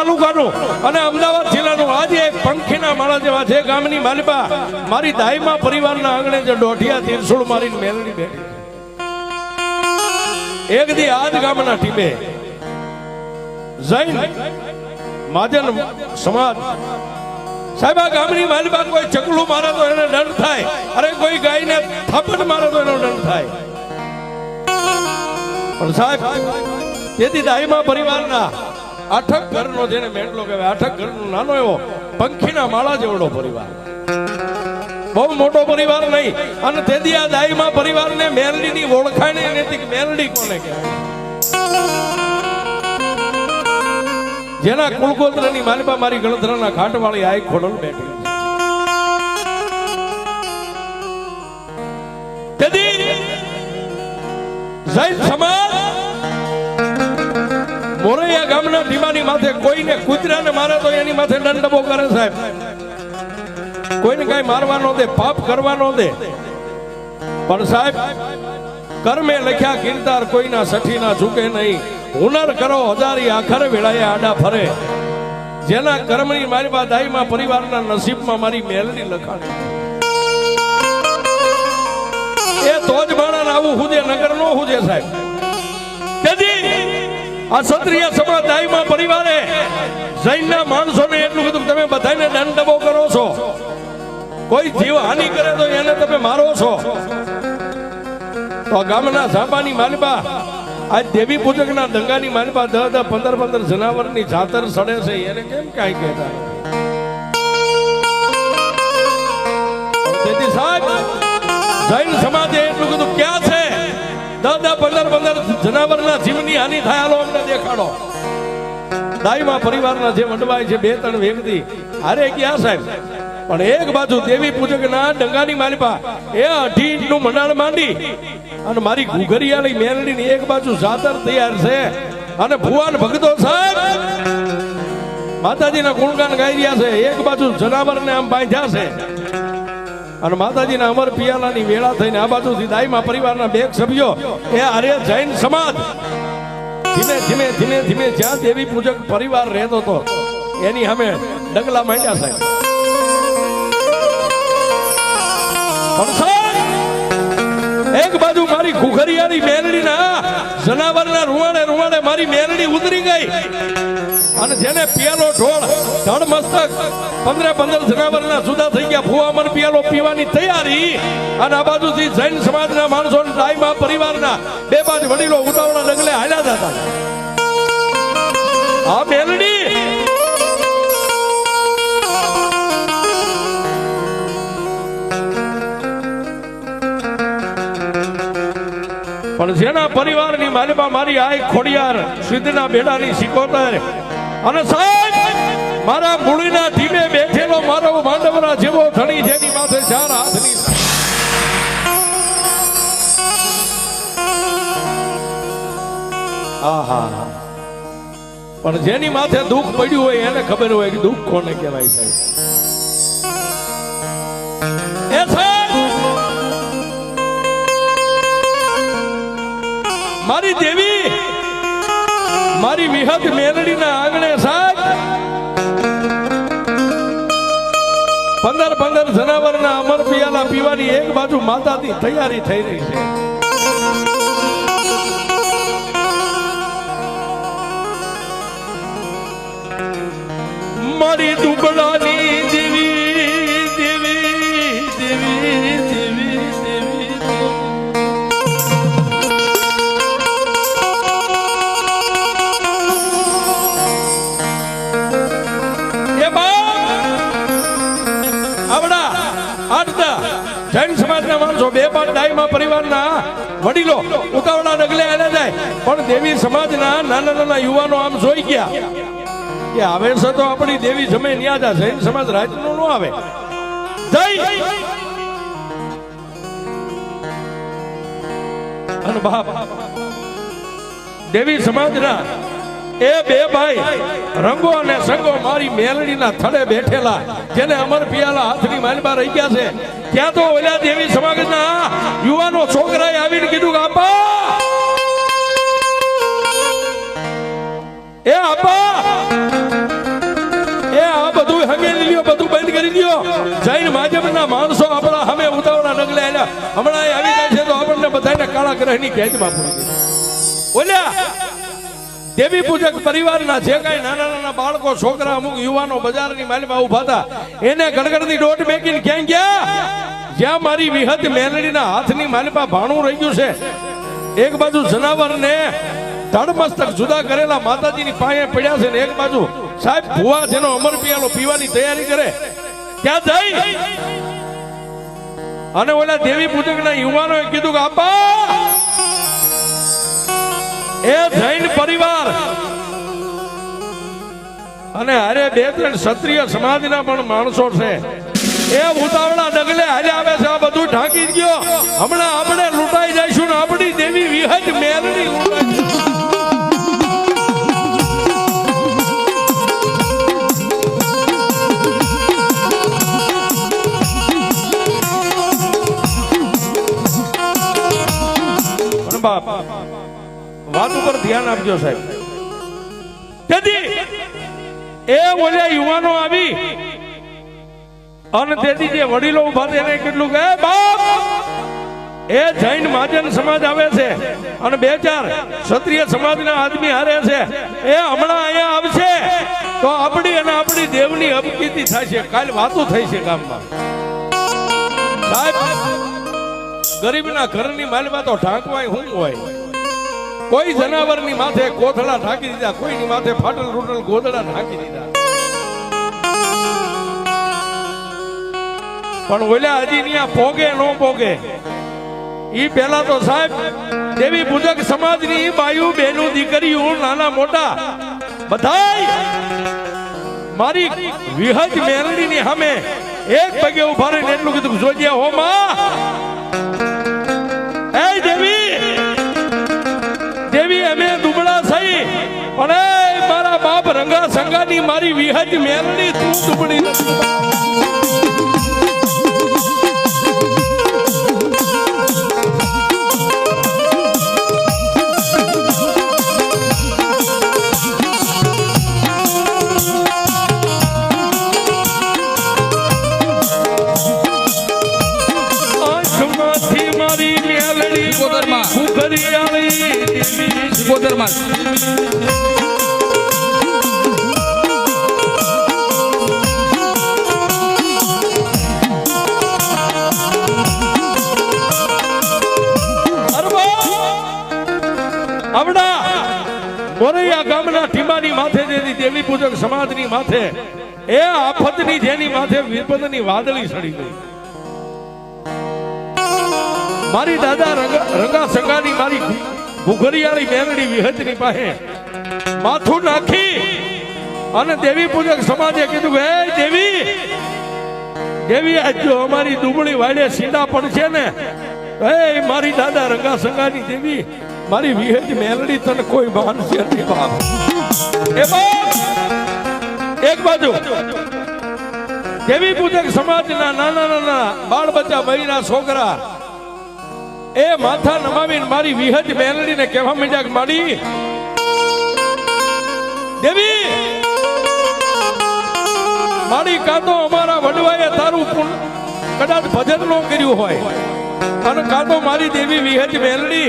તાલુકાનું અને અમદાવાદ જિલ્લાનું આજે એક પંખીના માળા જેવા છે ગામની માલિપા મારી દાઈમાં પરિવારના આંગણે જે દોઢિયા તીરસુળ મારીને મેલડી બેઠી એક દી આજ ગામના ટીમે જૈન મહાજન સમાજ સાહેબ આ ગામની માલિપા કોઈ ચકલું મારે તો એને દંડ થાય, અરે કોઈ ગાયને થાપટ મારે તો એનો દંડ થાય. પણ સાહેબ તેથી દાઈમાં પરિવારના આઠક ઘરનો જેને મેટલો કહેવાય, આઠક ઘરનો નાનો એવો પંખીના માળા જેવડો પરિવાર, બહુ મોટો પરિવાર નહીં. અને તેથી આ દાઈમાં પરિવારને મેલડીની ઓળખાણ નથી કે મેલડી કોને કહેવાય. જેના કુળગોત્રની માલિપા મારી ગણધરાના ઘાટવાળી આઈ ખોડલ બેઠી. તેથી જૈન સમાજ મોરૈયા ગામના દીવાની માથે કોઈને કૂતરાને મારે તો એની માથે દંડબો કરે સાહેબ. કોઈને કઈ મારવા ન દે, પાપ કરવા ન દે. પણ સાહેબ કર્મે લખ્યા કીર્તાર કોઈના સઠીના ઝૂકે નહીં. હુનર કરો હજારી આખરે વેળાએ આડા ફરે. જેના કર્મની મારી બા દાઈમાં પરિવારના નસીબમાં મારી મેલડી લખાણી એ તો જ માણસ આવું હુજે, નગર નો હુજે સાહેબ. તેથી આ ક્ષત્રિય સમાજ દાઈમાં પરિવારે જૈનના માણસોને એટલું કીધું તમે બધાને દંડબો કરો છો, કોઈ જીવ હાનિ કરે તો એને તમે મારો છો. તો ગામના ઝાપાની માલિબા આજ દેવી પૂજકના દંગાની માલિબા 10, 15 જનાવરની જાતર સડે છે, એને કેમ કાંઈ કહેતા. તેથી સાહેબ જૈન સમાજે એટલું કીધું ક્યાં છે 10, 15 જનાવરના જીવની હાનિ થાય, હાલો અમને દેખાડો. દાઈમાં પરિવારના જે મંડવાય છે 2-3 વ્યક્તિ અરે ક્યાં સાહેબ. પણ એક બાજુ દેવી પૂજકના ડંગાની માલિપા એ 2.5 ઇંચનું મંડાણ માંડી અને મારી ઘુઘરિયાળી મેલડીની એક બાજુ જાતર તૈયાર છે. અને ભુવાન ભક્તો સાહેબ માતાજીના ગુણગાન ગાઈ રહ્યા છે, એક બાજુ જનાવરને આમ બાંધ્યા છે અને માતાજીના અમર પિયાલાની વેળા થઈને આ બાજુથી દાઈમાં પરિવારના 2 સભ્યો એ અરે જૈન સમાજ ધીમે જ્યાં દેવી પૂજક પરિવાર રહેતો હતો એની સામે ડગલા માંડ્યા સાહેબ. એક બાજુ મારી ઘુઘરિયાની મેલડીના જનાવરના રૂવાડે મારી મેલડી ઉતરી ગઈ અને જેને પિયાલો ઢોળ ધડ મસ્તક 15 જનાવરના જુદા થઈ ગયા. ફુવામર પિયાલો પીવાની તૈયારી અને આ બાજુથી જૈન સમાજના માણસો દાઈમાં પરિવારના 2-5 વડીલો ઉતાવળા ડગલે હાલ્યા હતા. આ મેલડી પણ જેના પરિવારની માલિબા મારી આઈ ખોડિયાર સિદ્ધના બેડાની સિકોતર અને સાહેબ મારા મૂળીના ઢીમે બેઠેલો મારો માંડવરા જેવો ધણી જેની માથે 4 હાથની આહા. પણ જેની માથે દુઃખ પડ્યું હોય એને ખબર હોય કે દુઃખ કોને કહેવાય સાહેબ. એ મારી દેવી મારી વિહત મેલડીના આંગણે સાહેબ 15 જનાવરના અમર પિયાલા પીવાની એક બાજુ માતાની તૈયારી થઈ રહી છે. મારી દુબળાની દેવી જૈન સમાજના માણસો 2-5 દાઈમાં પરિવારના વડીલો ઉતાવળા ડગલે હાલે જાય. પણ દેવી સમાજના નાના યુવાનો આમ જોઈ ગયા કે આવે છે તો આપણી દેવી જમે ન્યા જૈન સમાજ રાજનો ન આવે. અને બાપ દેવી સમાજના એ 2 ભાઈ રંગો અને સંગો મારી મેલડીના થડે બેઠેલા જેને અમર પિયાલા હાથની માલિબા રહી ગયા છે ત્યાં તો ઓલા દેવી સમાજના યુવાનો છોકરાએ આવીને કીધું કે આપા એ આપા સમાજના માણસો આપણા સામે ઉતાવળા ડગલે આવ્યા હમણાં એ આવી જાય છે તો આપણને બધાને કાળા ગ્રહની કેદમાં પૂરી બોલ્યા દેવી પૂજક પરિવારના જે કાંઈ નાના નાના બાળકો છોકરા અમુક યુવાનો બજારની માલમાં ઉભા હતા એને ગડગડની દોટ મેકીને ક્યાં ગયા જ્યાં મારી વિહત મેલડીના હાથની માલમાં ભાણું રહી ગયું છે એક બાજુ જનાવરને ધડમસ્તક જુદા કરેલા માતાજીની પાસે પડ્યા છે ને એક બાજુ સાહેબ ભુવા જેનો અમર પિયાલો પીવાની તૈયારી કરે ક્યાં જાય અને ઓલા દેવી પૂજકના યુવાનોએ કીધું કે આપા એ જૈન પરિવાર અને અરે બે ત્રણ ક્ષત્રિય સમાજના પણ માણસો છે એ ઉતાવળા ડગલે હાલે આવે છે આ બધું ઢાંકી ગયો હમણાં આપણે લૂંટાઈ જઈશું ને આપણી દેવી વિહત મેલડી લૂંટાઈ બાપ વાત ઉપર ધ્યાન આપજો સાહેબ તેથી એ ઓલા યુવાનો આવી અને તેથી જે વડીલો ઉભા એને કેટલું કહે બાપ એ જૈન મહાજન સમાજ આવે છે અને બે ચાર ક્ષત્રિય સમાજના આદમી હારે છે એ હમણાં અહીંયા આવશે તો આપણી અને આપણી દેવની અપકીર્તિ થાય છે કાલ વાતો થઈ છે ગામમાં સાહેબ ગરીબના ઘરની માલમાં તો ઢાંકવાય હું હોય કોઈ જનાવરની માથે કોથળા ઢાંકી દીધા કોઈની માથે ફાટલ રૂટલ ગોદડા ઢાંકી દીધા પણ ઓલા હજી ન્યા પોગે નો પોગે ઈ પેલા તો સાહેબ દેવી પૂજક સમાજની બાયુ બેનું દીકરીઓ નાના મોટા બધાય મારી વિહજ મેલડીની સામે એક પગે ઉભા રહીને એટલું કીધું જોજે હો માં એ દેવી અમે દુબળા થઈ પણ એ મારા બાપ રંગા સંગાની મારી વિહજ મેલડી તું દુબળી નથી સિકોતરમાં આવડા મોરૈયા ગામના ટીમાની માથે જેની દેવી પૂજક સમાજની માથે એ આફતની જેની માથે વિપદની વાદળી સડી ગઈ મારી દાદા રંગા સંગાની મારી ભૂખરિયાળી મેલડી વિહતની પાસે માથું નાખી અને દેવી પૂજક સમાજે કીધું હે દેવી આજ જો અમારી દુબળી વાડે સીધા પડશે ને હે મારી દાદા રંગા સંગાની દેવી મારી વિહત મેલડી તને કોઈ માનશે નહીં બાપ એ બાપ એક બાજુ દેવી પૂજક સમાજના નાના નાના બાળ બચ્ચા બૈરા છોકરા એ માથા નમાવીને મારી વિહજ મેલડીને કહેવા માંડ્યા કે માડી દેવી માડી કાતો અમારા વડવાએ તારું કદાચ ભજન ન કર્યું હોય અને કાતો મારી દેવી વિહજ મેલડી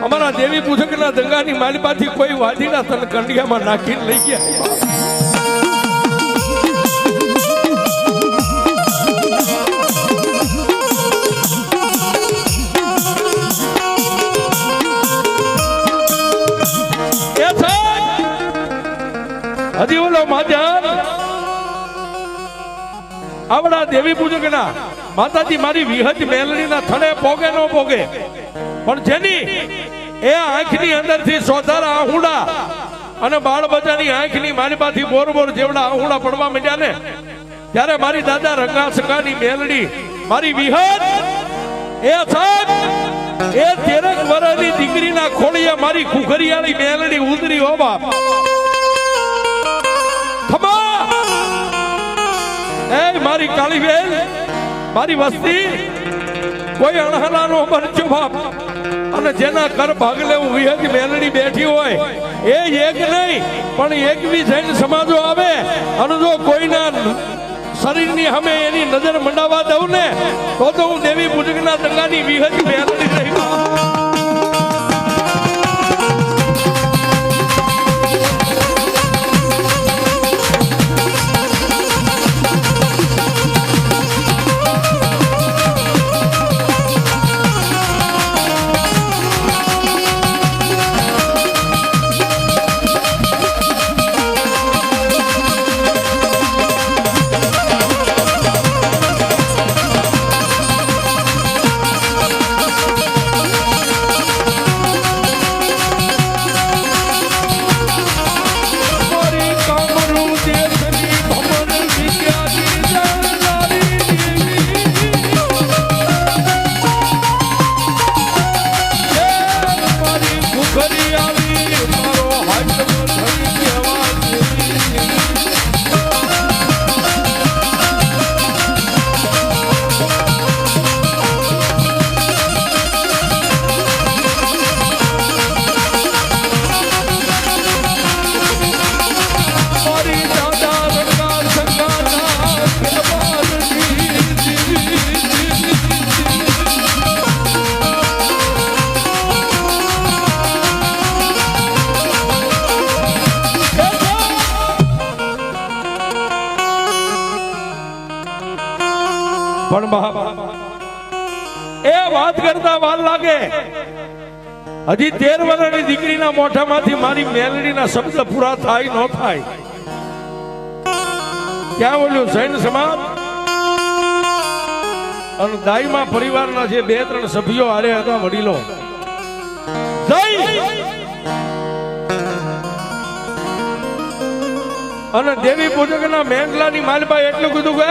અમારા દેવી પૂજકના દંગાની માલિપાથી કોઈ વાજીના તન કંડિયામાં નાખીને લઈ ગયા હજી ઓલો મહાજન આવડા દેવી પૂજકના માતાજી મારી વિહજ મેલડીના થડે પોગે નો પોગે પણ જેની એ આંખની અંદરથી સોધારા આહુડા અને બાળ બચ્ચાની આંખની માલિપાથી બોર બોર જેવડા આહુડા પડવા માંડ્યા ને ત્યારે મારી દાદા રંગા સંગાની મેલડી મારી વિહજ એ સાહેબ એ 13 વર્ષની દીકરીના ખોળીએ મારી ખુખરિયાળી મેલડી ઉતરી હો બાપ મારી કાળી બેન મારી વસ્તી કોઈ અણહલાનો બનજો બાપ અને જેના ઘર ભાગલે હું વિહજ મેલડી બેઠી હોય એ એક નહીં પણ 21 જૈન સમાજો આવે અને જો કોઈના શરીરની સામે એની નજર મંડાવા દઉં ને તો હું દેવી પૂજકના દંગાની વિહજ મેળવી રહી. પણ એ વાત કરતા વાર લાગે. હજી 13 વર્ષની દીકરીના મોઢામાંથી મારી મેલડીના શબ્દ પૂરા થાય ન થાય. ક્યાં બોલ્યું સૈન સમાજ અને દાઈમાં પરિવારના જે 2-3 સભ્યો હારે હતા વડીલો અને દેવી પૂજકના મેંગલાની માલબાઈ એટલું કીધું કે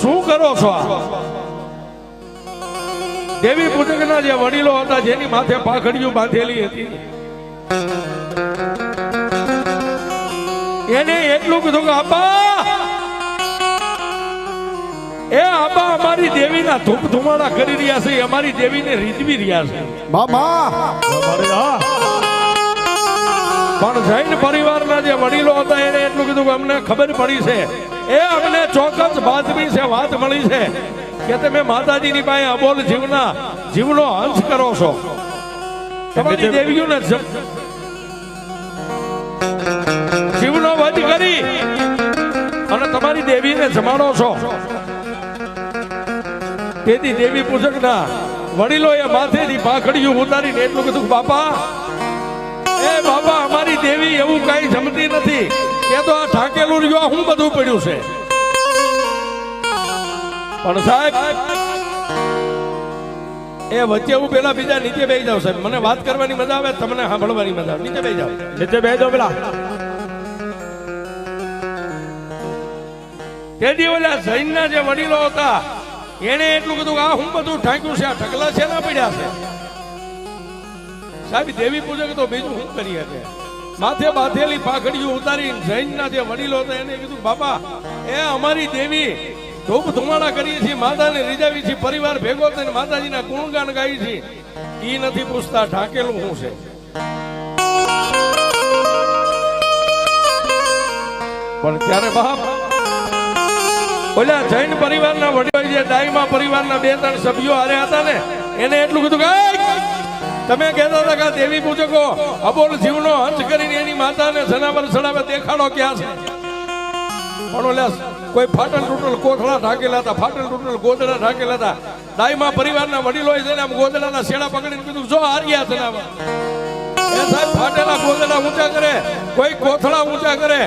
શું કરો છો? દેવી પૂજકના જે વડીલો હતા જેની માથે પાઘડીઓ બાંધેલી હતી એને એટલું કીધું કે આપા અમારી દેવીના ધૂપ ધુમાડા કરી રહ્યા છે, અમારી દેવીને રીઝવી રહ્યા છે. પણ જૈન પરિવારના જે વડીલો હતા એને એટલું કીધું કે અમને ખબર પડી છે, એ અમને ચોક્કસ બાતમી છે, વાત મળી છે કે તમે માતાજીની પાસે અબોલ જીવનો અંશ કરો છો. તમારી દેવીઓને જીવનો વધ કરી અને તમારી દેવીને જમાડો છો. તેથી દેવી પૂજકના વડીલોએ માથેથી પાઘડીઓ ઉતારીને એટલું કીધું બાપા અમારી દેવી એવું કઈ જમતી નથી, એ તો આ ઢાકેલું રહ્યું હું બધું પડ્યું છે. પણ સાહેબ એ વચ્ચે હું પેલા બીજા નીચે બેસી જાવ સાહેબ, મને વાત કરવાની મજા આવે, તમને સાંભળવાની મજા આવે. નીચે બેસી જાવ, નીચે બેસી જાવ પેલા. તેથી ઓલા જૈનના જે વડીલો હતા એને એટલું કીધું આ હું બધું ઢાંક્યું છે, આ ઢગલા છે ના પડ્યા છે. સાહેબ દેવી પૂજક તો બીજું શું કરી શકે? માથે બાંધેલી પાઘડીઓ ઉતારી જૈનના જે વડીલો હતા એને કીધું બાપા એ અમારી દેવી ધૂપ ધુમાડા કરીએ છીએ, માતાને રીઝાવી છીએ, પરિવાર ભેગો થઈને માતાજીના ગુણગાન ગાઈ છીએ. ઈ નથી પૂછતા ઢાકેલું શું છે. પણ ત્યારે બાપ ઓલા જૈન પરિવારના વડીલો જે ડાઈમા પરિવારના 2-3 સભ્યો હારે હતા ને એને એટલું કીધું કે તમે કહેતા હતા કે દેવી પૂજકો અબોલ જીવનો અંશ કરીને એની માતાને જનાવર ચડાવે દેખાડો ક્યાં છે? પણ ઓલા કોઈ ફાટલ તૂટલ કોથળા ઢાકેલા હતા, ફાટલ તૂટલ ગોદડા ઢાકેલા હતા. ડાઈમા પરિવારના વડીલોએ જઈને આમ ગોદડાના શેડા પકડીને કીધું જો હાર્યા જનાવર. એ સાહેબ ફાટેલા ગોદડા ઊંચા કરે, કોઈ કોથળા ઊંચા કરે,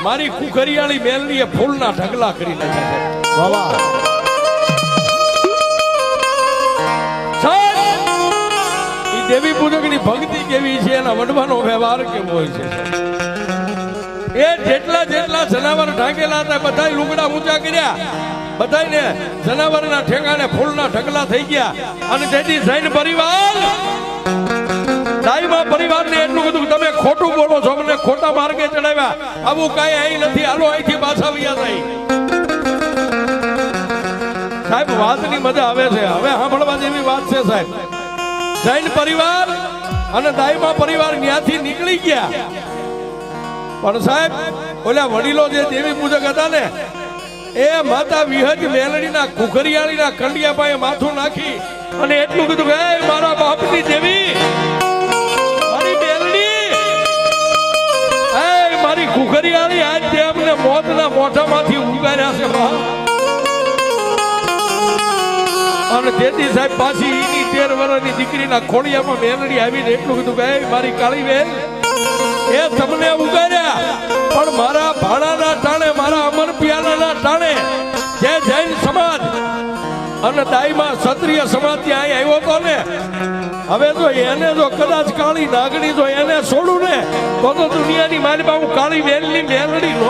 મારી કુખરિયાળી મેલડીએ ફૂલના ઢગલા કરી નાખ્યા છે. દેવી પૂજકની ભક્તિ કેવી છે, એના વડવાનો વ્યવહાર કેવો હોય છે. એ જેટલા જનાવર ઢાંકેલા હતા બધા લુગડા ઊંચા કર્યા, બધાને જનાવરના ઠેકાણે ફૂલના ઢગલા થઈ ગયા. અને તેથી જૈન પરિવાર દાઈમા પરિવારને એટલું કીધું તમે ખોટું બોલો છો, અમને ખોટા માર્ગે ચડાવ્યા, આવું કાંઈ અહીં નથી, હાલો અહીંથી પાછા વયા જાય. સાહેબ વાતની મજા આવે છે, હવે સાંભળવા જેવી વાત છે સાહેબ. જૈન પરિવાર અને દાઈમાં પરિવાર ત્યાંથી નીકળી ગયા. પણ સાહેબ ઓલા વડીલો જે દેવી પૂજક હતા ને એ માતા વિહજ મેલડીના કુખરિયાળીના કંડિયા પાસે માથું નાખી અને એટલું કીધું કે મારા બાપની દેવી મારી મેલડી મારી કુખરિયાળી આજ તે અમને મોતના મોઢામાંથી ઉગાર્યા છે બા. અને તેથી સાહેબ પાછી એની 13 વર્ષની દીકરીના ખોડિયામાં મેલડી આવીને એટલું કીધું કે મારી કાળી બેન એ તમને ઉગાર્યા પણ મારા ભાડાના ટાણે મારા અમર પિયાલાના ટાણે જે જૈન સમાજ અને દાઈમાં ક્ષત્રિય સમાજ ત્યાં આવ્યો હતો ને હવે જો એને જો કદાચ કાળી નાગણી જો એને છોડું ને તો દુનિયાની માલમાં હું કાળી વેલની મેલડી નો.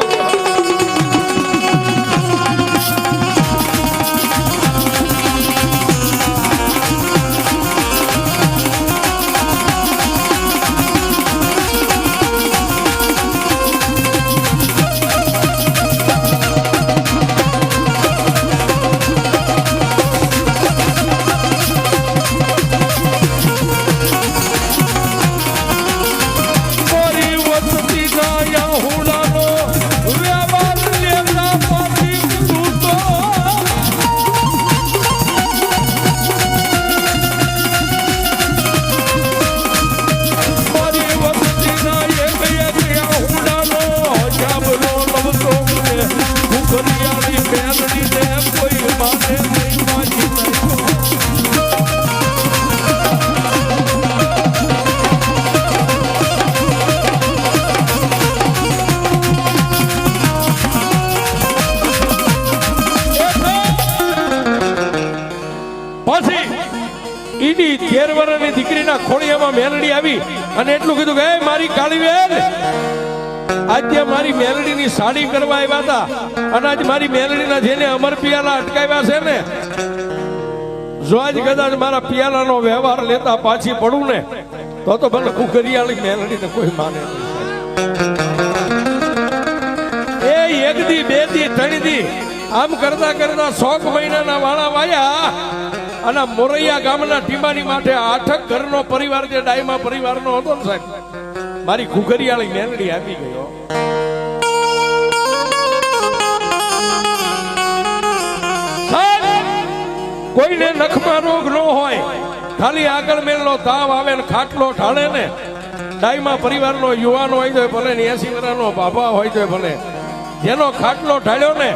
ઈડી 13 વર્ષની દીકરીના ખોડિયામાં મેલડી આવી અને એટલું કીધું કે મારી કાળી બેન આજે મારી મેલડીની સાડી કરવા આવ્યા હતા અને આજ મારી મેલડીના જેને અમર પિયાલા અટકાવ્યા છે ને જો આજ કદાચ મારા પિયાલાનો વ્યવહાર લેતા પાછી પડું ને તો ભલે કુકરિયાળી મેલડીને કોઈ માને નહીં. એ 1 દી 2 દી 3 દી આમ કરતા કરતા 100 મહિનાના વાળા વાયા અને મોરૈયા ગામના ટીમાની માટે 8 ઘરનો પરિવાર જે ડાયમા પરિવારનો હતો ને સાહેબ મારી કુકરિયાળી મેલડી આવી ગયો. કોઈને નખમાં રોગ ન હોય ખાલી આગળ મેલનો તાવ આવે ને ખાટલો ઢાળે ને ડાયમા પરિવારનો યુવાનો હોય તો ભલે 80 વર્ષનો બાબા હોય તો ભલે જેનો ખાટલો ઢાળ્યો ને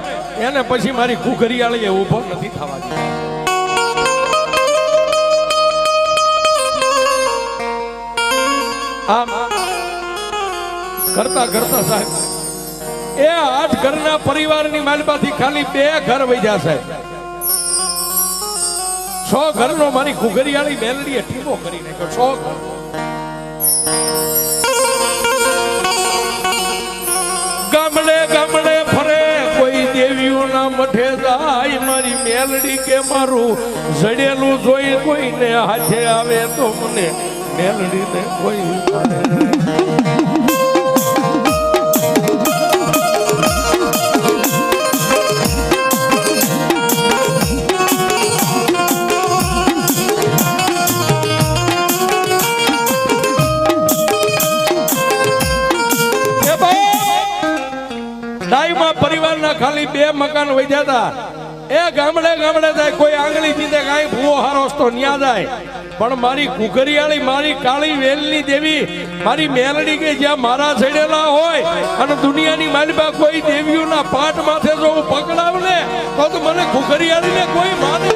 એને પછી મારી કુકરિયાળી ઊભો નથી થવા દીધો. આમ કરતા કરતા સાહેબ એ 8 ઘરના પરિવારની માલમાંથી ખાલી 2 ઘર વૈજા સાહેબ 100 ઘરનો મારી કુકરિયાળી મેલડીએ ટીમો કરી નાખ્યો. 100 ઘર ગામડે ગામડે ફરે કોઈ દેવીઓના મઠે જાય મારી મેલડી કે મારું જડેલું જોઈ કોઈને હાથે આવે તો મને મેલડીને કોઈ ડાયમા પરિવારના ખાલી 2 મકાન વધ્યા હતા. એ ગામડે ગામડે જાય કોઈ આંગળી પીધે કાંઈ ભૂવો હારોસ તો ન્યા જાય પણ મારી કુકરિયાળી મારી કાળી વેલની દેવી મારી મેલડી કે જ્યાં મારા છેડેલા હોય અને દુનિયાની માલબા કોઈ દેવીઓના પાટ માથે જો હું પકડાવ ને તો મને કુકરિયાળીને કોઈ માને.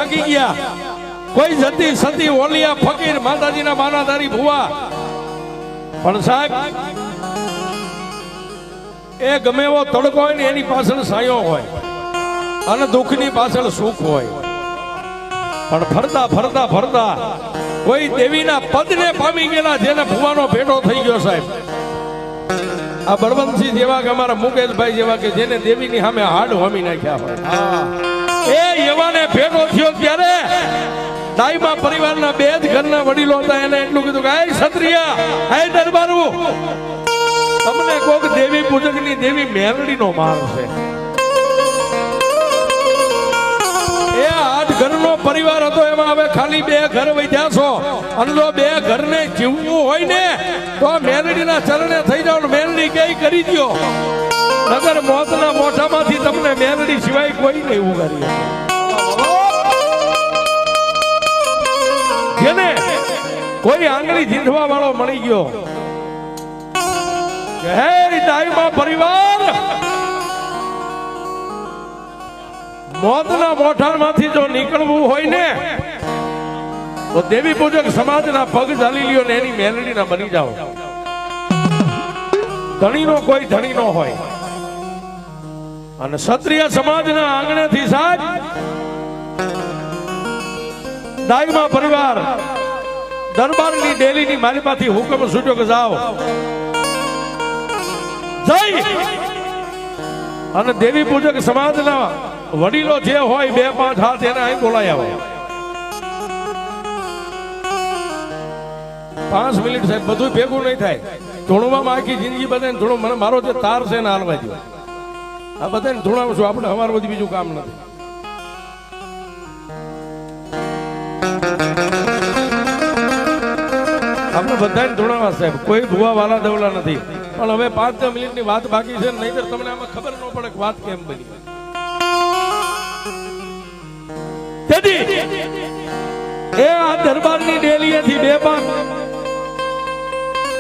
થાકી ગયા, કોઈ જતી સતી ઓલિયા ફકીર માતાજીના માનાધારી ભુવા, પણ સાહેબ એ ગમે એવો તડકો હોય ને એની પાછળ સાયો હોય અને દુઃખની પાછળ સુખ હોય, પણ ફરતા ફરતા ફરતા કોઈ દેવીના પદને પામી ગયેલા જેને ભુવાનો ભેટો થઈ ગયો સાહેબ. આ બળવંતસિંહ જેવા કે અમારા મુકેશભાઈ જેવા કે જેને દેવીની સામે હાડ હોમી નાખ્યા હોય, એ એવાને ભેટો થયો ત્યારે દાઈમા પરિવારના બે જ ઘરના વડીલો હતા. એને એટલું કીધું કે આ ક્ષત્રિય, આ દરબારુ, તમને કોક દેવી પૂજકની દેવી મેરડીનો માર છે. એ આઠ ઘરનો પરિવાર હતો, એમાં હવે ખાલી બે ઘર વધ્યા છો, અને જો બે ઘરને જીવવું હોય ને તો મેરડીના ચરણે થઈ જાવ. મેરડી કઈ કરી દો, નગર મોતના મોઢામાંથી તમને મેરડી સિવાય કોઈ નહીં ઉગારી. જેને કોઈ આંગળી ચીંધવા વાળો મળી ગયો, હે દાઈમા પરિવાર, મોતના મોઢામાંથી જો નીકળવું હોય ને તો દેવી પૂજક સમાજના પગ ચાલી લ્યો ને એની મેલડીના બની જાઓ. ધણીનો કોઈ ધણી નો હોય, અને ક્ષત્રિય સમાજના આંગણેથી સાહેબ દાઈમા પરિવાર દરબારની ડેલીની માલિપાથી હુકમ છૂટ્યો કે જાઓ, જઈ અને દેવી પૂજક સમાજના વડીલો જે હોય 2-5 હાથ એને અહીં બોલાય આવો. 5 મિનિટ સાહેબ બધું ભેગું નહીં થાય. ધૂણવામાં આખી જિંદગી બધાને ધૂણો, મને મારો જે તાર છે ને હાલવા દો. આ બધાને ધૂણાવું છું, આપણે અમારું બધું બીજું કામ નથી. આપણે બધાને ધૂણાવા સાહેબ, કોઈ ભુવા વાલા દેવલા નથી. પણ હવે 5-10 મિનિટની વાત બાકી છે, નહીતર તમને આમાં ખબર ન પડે કે વાત કેમ બની. એ આ દરબારની ડેલીએથી 2-5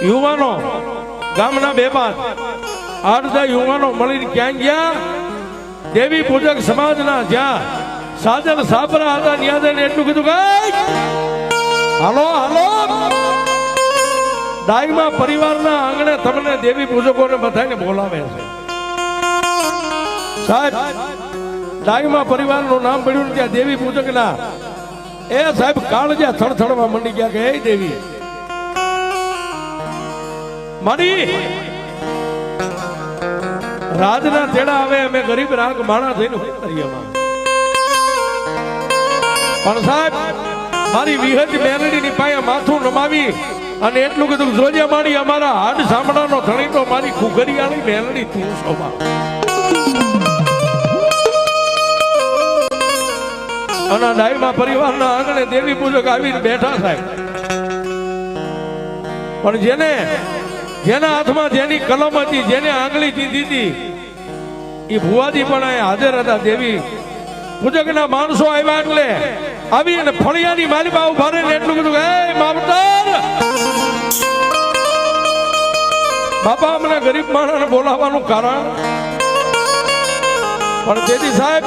યુવાનો, ગામના 2-5 8-10 યુવાનો મળીને ક્યાં ગયા? દેવી પૂજક સમાજના જ્યાં સાજન સાબરા હતા ત્યાં જઈને એટલું કીધું કે હાલો હાલો, દાઈમા પરિવારના આંગણે તમને દેવી પૂજકોને બધાને બોલાવે છે. સાહેબ દાઈમા પરિવારનું નામ પડ્યું ત્યાં દેવી પૂજકના એ સાહેબ કાળજા થડથડવા મંડી ગયા કે હે દેવી મારી, રાજના તેડા આવે, અમે ગરીબ રાગ માણા થઈને શું કરીએ? પણ સાહેબ મારી વિહજ મેલડીની પાસે માથું નમાવી અને એટલું કીધું જોજે મારી, અમારા હાડ સાંભળાનો ધણી તો મારી ખુગરિયાળી મેલડી તું શોભા. અને દાઈમા પરિવારના આંગણે દેવી પૂજક આવીને બેઠા સાહેબ. પણ જેના હાથમાં જેની કલમ હતી, જેને આંગળી દીધી હતી, એ ભુવાજી પણ હાજર હતા. દેવી પૂજકના માણસો આવ્યા એટલે આવી અને ફળિયાની માલિપા ઉભા રહીને એટલું કીધું હે મામતર, બાપા અમને ગરીબ માણસને બોલાવવાનું કારણ. પણ તેથી સાહેબ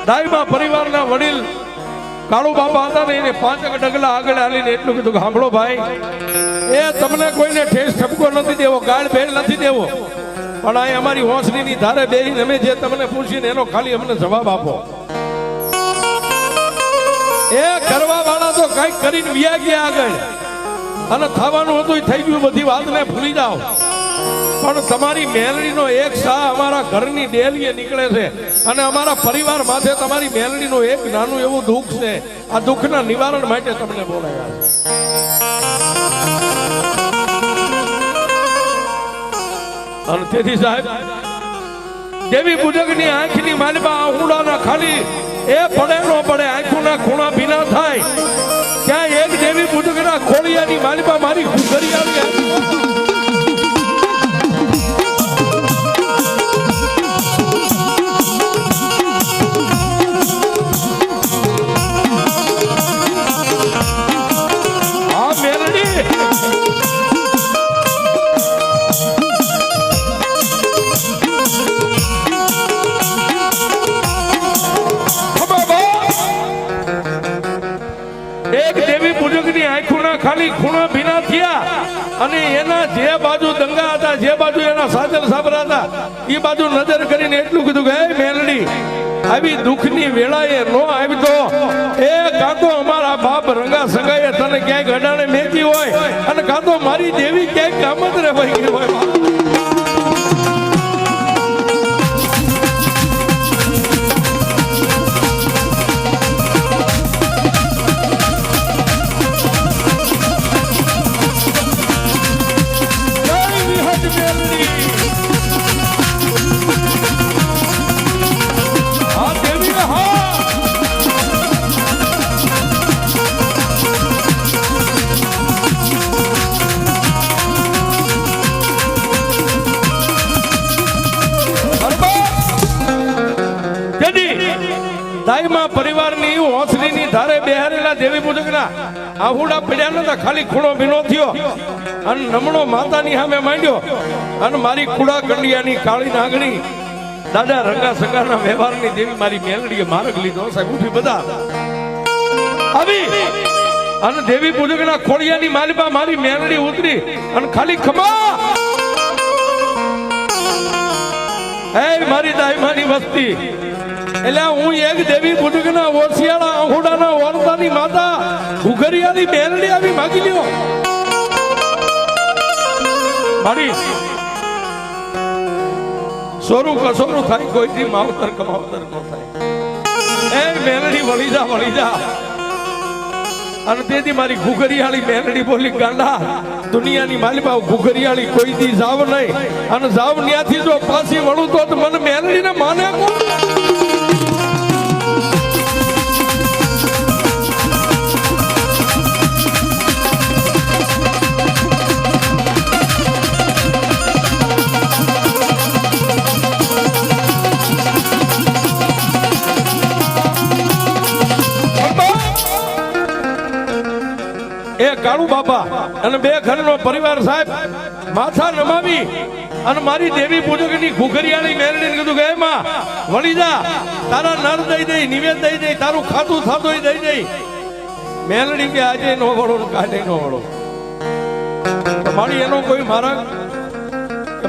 દાઈમા પરિવારના વડીલ કાળુ બાપા હતા ને એને 5 ડગલા આગળ હાલીને એટલું કીધું કે સાંભળો ભાઈ, એ તમને કોઈને ઠેસ ઠપકો નથી દેવો, ગાળ ભેળ નથી દેવો, પણ આ અમારી હોંસલીની ધારે બેહીને અમે જે તમને પૂછીને એનો ખાલી અમને જવાબ આપો. એ કરવા વાળા તો કઈક કરીને વ્યા ગયા આગળ, અને થવાનું હતું થઈ ગયું, બધી વાતને ભૂલી જાઓ. પણ તમારી મેલડીનો એક શાહ અમારા ઘરની ડેલીએ નીકળે છે, અને અમારા પરિવાર માથે તમારી મેલડીનું એક નાનું એવું દુઃખ છે. આ દુઃખના નિવારણ માટે તમને બોલાયા છે. અને તેથી સાહેબ દેવી પૂજકની આંખની માલિપા આહુડાના ખાલી એ પડે ન પડે, આંખોના ખૂણા ભીના થાય ત્યાં એક દેવી પૂજકના ખોળિયાની માલિપા મારી ખુગરી આવી. એક દેવી પૂજકની આંખોના ખાલી ખૂણા ભીના થયા અને એના જે બાજુ દંગા હતા, જે બાજુ એના સાજલ સાબરા હતા, એ બાજુ નજર કરીને એટલું કીધું કે હે મેલડી, આવી દુઃખની વેળાએ નો આવી તો એ કાં તો અમારા બાપ રંગા સંગાએ તને ક્યાંક અડાણે મેકી હોય અને કાં તો મારી દેવી ક્યાંક કામતરે વહી ગઈ હોય. દાઈમાં પરિવારની ઓસરીની ધારે બેહારેલા દેવી પૂજકના આહુડા પડ્યા નતા, ખાલી ખૂણો ભીનો થયો અને નમણો માતાની સામે માંડ્યો અને મારી કુડા કંડિયાની કાળી નાગણી દાદા રંગા સંગાના વ્યવહારની દેવી મારી મેલડીએ માર્ગ લીધો. સાહેબ ઉઠી બધા આવી અને દેવી પૂજકના ખોડિયાની માલિપા મારી મેલડી ઉતરી અને ખાલી ખમા હે મારી દાઈમાની વસ્તી, એટલે હું એક દેવી પૂજકના ઓસિયાળા આહુડાના ઓરતાની માતા ઘુઘરિયાની મેલડી આવી માગી લ્યો. મારી સોરું કસોરું થાય, કોઈથી માવતર કમાવતર ન થાય. એ મેલડી વળી જા અને તેથી મારી ઘુઘરિયાળી મેલડી બોલી, ગાંડા દુનિયાની માલિપા ઘુઘરિયાળી કોઈ દી જાવ નહીં અને જાવ ત્યાંથી જો પાછી વળું તો મને મેલડીને માને કોણ? એ કાળુ બાપા અને બે ઘરનો પરિવાર સાહેબ માથા નમાવી અને મારી દેવી પૂજકની ઘુઘરિયાળી મેલડીને કીધું કે એમાં વળી જા, તારા નર દઈ દઈ, નિવેદ દઈ દઈ, તારું ખાતું થાતું દઈ દઈ. મેલડી કે આજે નો વળો કાલે નો વળો. મારી એનો કોઈ મારા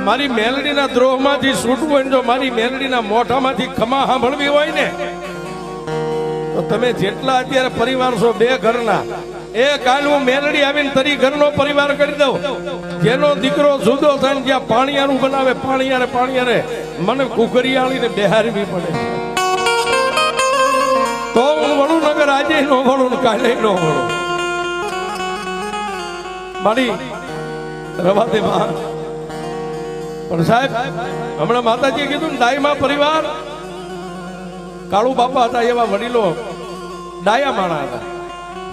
મારી મેલડીના દ્રોહમાંથી છૂટવું હોય, જો મારી મેલડીના મોઢામાંથી ખમા સાંભળવી હોય ને તો તમે જેટલા અત્યારે પરિવાર છો બે ઘરના, એ કાલ હું મેલડી આવીને તરી ઘરનો પરિવાર કરી દઉં. જેનો દીકરો જુદો થઈને જ્યાં પાણીયારું બનાવે પાણીયારે મને ઘુઘરિયાળીને બેહારવી પડે તો હું વળું, નગર આજે નો વળું કાલે નો વળું. મારી રવા દે માં. પણ સાહેબ હમણાં માતાજીએ કીધું ને દાઈમાં પરિવાર, કાળુ બાપા હતા એવા વડીલો ડાયા માણા હતા.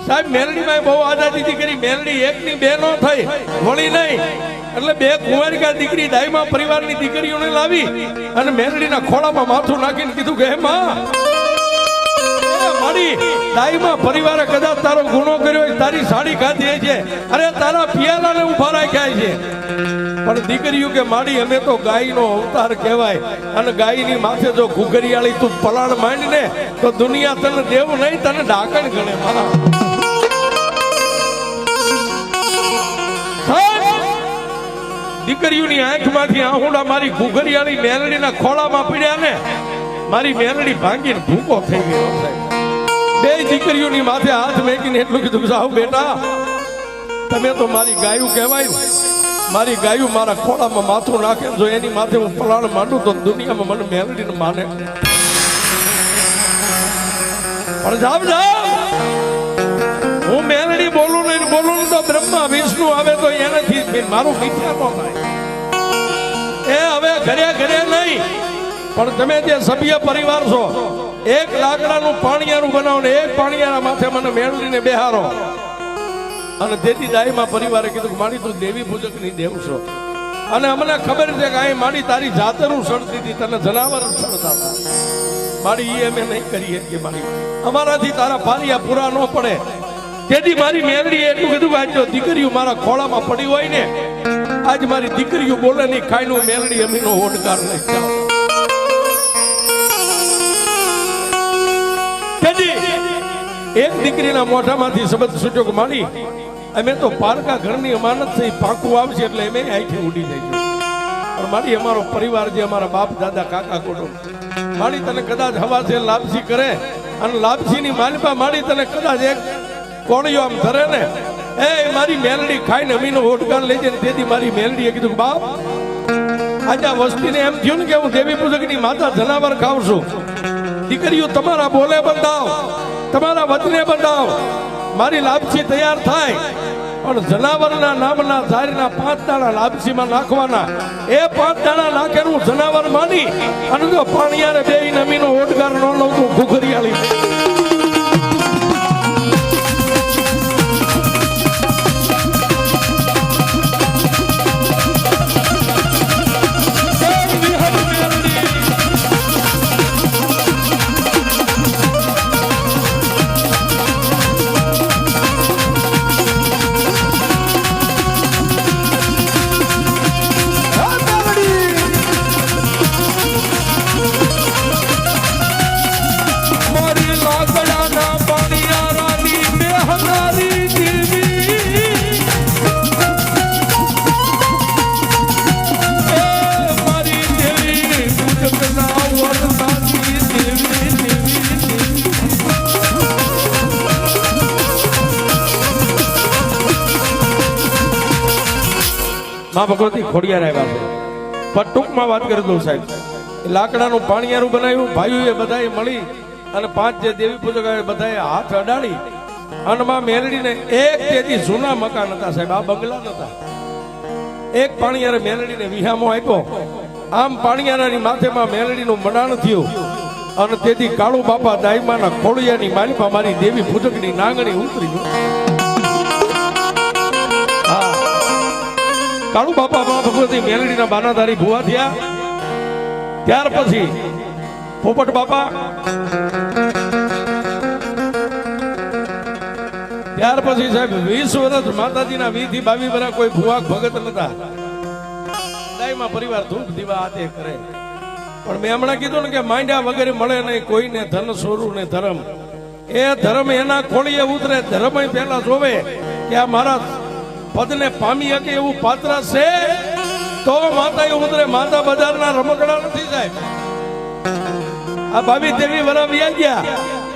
સાહેબ મેલડીમાં બહુ આઝાદી કરી, મેલડી એકની બે નો થઈ વળી નહીં, એટલે બે કુંવારિકા દીકરી દાઈમાં પરિવારની દીકરીઓને લાવી અને મેલડીના ખોળામાં માથું નાખીને કીધું કે હે માં, મારી દાઈમાં પરિવારે કદાચ તારો ગુનો કર્યો હોય, તારી સાડી ખાધી છે, અરે તારા પિયાલાને ઉભા રાખ્યા છે, પણ દીકરીઓ કે માડી અમે તો ગાયનો અવતાર કહેવાય અને ગાયની માથે જો ઘુઘરિયાળી તું પલાણ માંડ ને તો દુનિયા તને દેવ નહીં, તને ડાકણ ગણે. મારા દીકરીઓની આંખમાંથી આહુડા મારી ઘુઘરિયાળી મેલડીના ખોળામાં પડ્યા ને મારી મેલડી ભાંગીને ભૂકો થઈ ગયો. બે દીકરીઓની માથે હાથ મેકીને એટલું કીધું, જાઓ બેટા તમે તો મારી ગાયું કહેવાય, મારી ગાયું મારા ખોળામાં માથું નાખે, જો એની માથે હું પલાણ માંડું તો દુનિયામાં મને મેલડીને માને. પણ જાવ હું મેલડી બોલું ને તો બ્રહ્મા વિષ્ણુ આવે તો એનાથી મારું મિથ્યા ન થાય. એ હવે ઘરે નહીં, પણ તમે જે સભ્ય પરિવાર છો, એક લાકડાનું પાણીયારું બનાવો ને એક પાણીયારા માથે મને મેળવીને બેહારો. અને તેથી દાઈમાં પરિવારે કીધું કે મારી તું દેવી પૂજકની દેવ છો અને અમને ખબર છે કે અહીં મારી તારી જાતરું સડતી હતી, તને જનાવર સડતા હતા. મારી એ અમે નહીં કરીએ કે મારી અમારાથી તારા પારિયા પૂરા ન પડે. તેથી મારી મેલડી એટલું કીધું કે આજ જો દીકરીઓ મારા ખોળામાં પડી હોય ને, આજ મારી દીકરીઓ બોલે નહીં ખાઈનું મેલડી અમીનો ઓડકાર નહીં જાઓ. એક દીકરીના મોઢામાંથી શબ્દ છૂટ્યો કે મારી અમે તો પારકા ઘરની અમાનત થઈ પાકું આવશે એટલે અમે અહીંથી ઉડી જઈશું. પણ મારી અમારો પરિવાર જે અમારા બાપ દાદા કાકા કુટુંબ મારી તને કદાચ હવા છે લાપસી કરે અને લાપસીની માલિપા મારી તને કદાચ એક કોળિયો આમ ધરે ને એ મારી મેલડી ખાઈને અમીનો ઓટગાન લઈ જાય. તેથી મારી મેલડીએ કીધું બાપ આજે આ વસ્તીને એમ થયું ને કે હું દેવી પૂજકની માતા જનાવર ખાઉં છું. દીકરીઓ તમારા બોલે બંધાવ, તમારા વચને બંધાવ. મારી લાપસી તૈયાર થાય પણ જનાવરના નામના ઝારીના 5 દાણા લાપસીમાં નાખવાના. એ 5 દાણા નાખેલું જનાવર માની અને જો પાણીયારે બેહીને અમીનો ઓટગાર ન લઉં તો ઘુઘરિયાળી. માં ભગવતી ખોડિયાર આવ્યા છે. પણ ટૂંકમાં વાત કરી દઉં સાહેબ, લાકડાનું પાણીયારું બનાવ્યું. ભાઈઓએ બધાએ મળી અને 5 જે દેવી પૂજક બધાએ હાથ અડાડી અને માં મેલડીને એક તેથી જૂના મકાન હતા સાહેબ, આ બંગલા નતા. એક પાણીયારે મેલડીને વિહામો આપ્યો. આમ પાણીયારાની માથેમાં મેલડીનું મંડાણ થયું અને તેથી કાળુ બાપા દાઈમાના ખોડિયાની માલિપા મારી દેવી પૂજકની નાંગણી ઉતરી. હા, કાળુ બાપા માં ભગવતી મેલડીના બાનાધારી ભુવા થયા. ત્યાર પછી પોપટ બાપા, ત્યાર પછી સાહેબ 20 વર્ષ માતાજીના 20 થી 22 વર્ષ કોઈ ભુવા ભગત નતા. દાઈમાં પરિવાર ધૂપ દીવા આતે કરે. પણ મેં હમણાં કીધું ને કે માંડ્યા વગેરે મળે નહીં કોઈને ધન સોરું ને ધર્મ. એ ધર્મ એના ખોળીએ ઉતરે. ધર્મ પહેલા જોવે કે આ મારા પદને પામી શકે એવું પાત્ર છે તો માતા ઉતરે. માતા બજારના રમકડા નથી સાહેબ. આ 22-23 વર્ષ વ્યા ગયા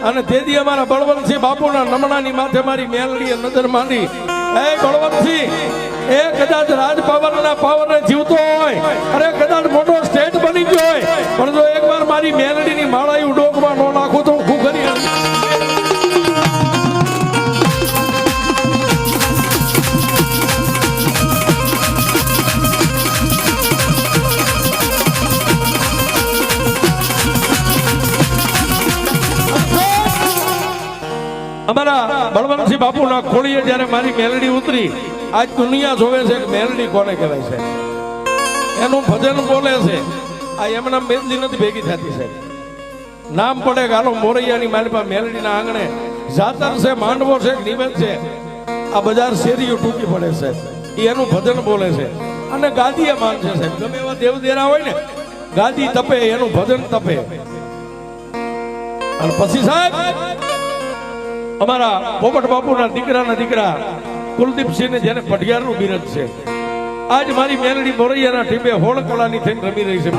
અને તેથી અમારા બળવંતસિંહ બાપુના નમણાની માથે મારી મેલડીએ નજર માંડી. એ બળવંતસિંહ એ કદાચ રાજ પાવરના પાવરને જીવતો હોય, અરે કદાચ મોટો સ્ટેટ બની ગયો હોય, પણ જો એકવાર મારી મેલડીની માળાયું ડોકમાં ન નાખું તો હું કરી અમારા બળવંતસિંહ બાપુના ખોળીએ જ્યારે મારી મેલડી ઉતરી. આજ દુનિયા જોવે છે કે મેલડી કોને કહેવાય છે, એનું ભજન બોલે છે. આ એમના બેદલી નથી ભેગી થતી છે. નામ પડે ગાલો મોરૈયાની માલિપા મેલડીના આંગણે જાતર છે, માંડવો છે, નિવેદ છે. આ બજાર શેરીઓ ટૂંકી પડે છે. એનું ભજન બોલે છે અને ગાદીએ માન છે સાહેબ. ગમે એવા દેવદેરા હોય ને ગાદી તપે, એનું ભજન તપે. અને પછી સાહેબ અમારા પોપટ બાપુના દીકરાના દીકરા કુલદીપસિંહ જેને પઢિયારનું બિરદ છે. આજ મારી મેલડી મોરૈયાના ટીપે હોળ કલાની થઈને રમી રહી છે.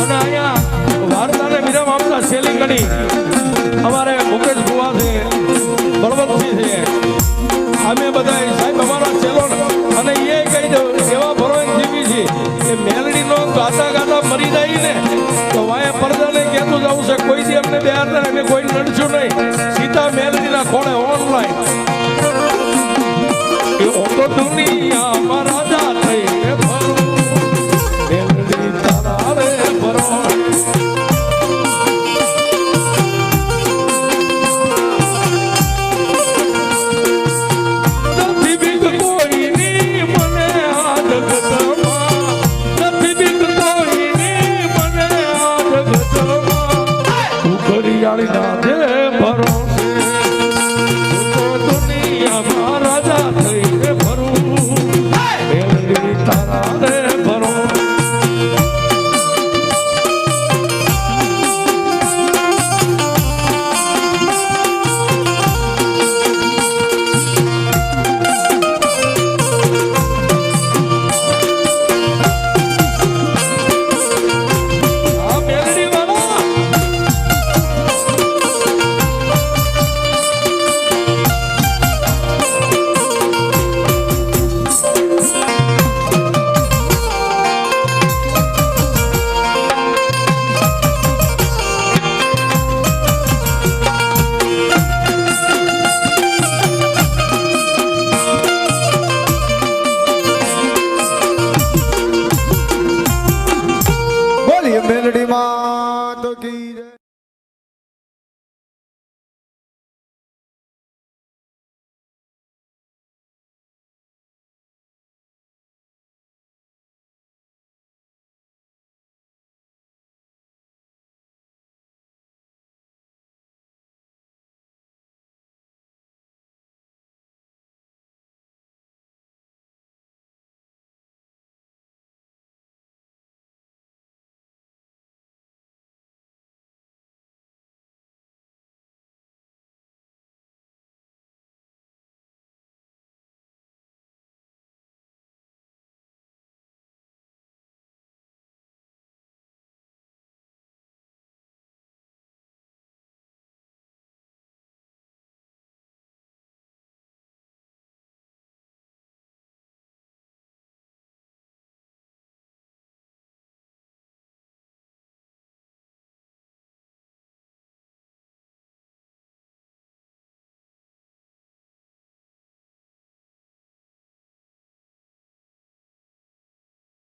અને અહીંયા વાર્તાને વિરામ આપતા છેલ્લી ઘડી અમારે મુકેશ ભુવા છે, બળવંતસિંહ છે, અમે બધા સાહેબ અમારા ચેલો અને એ કહી દઉં એવા ભરવાન જીવી છે કે મેલડી નો ગાતા ગાતા મરી જાય ને તો વાયા પડદાને કહેતું જવું છે કોઈ દી અમને બે હાથ અમે કોઈ નડશું નહીં. સીધા મેલડીના ખોળે ઓનલાઈન એ ઓતો દુનિયા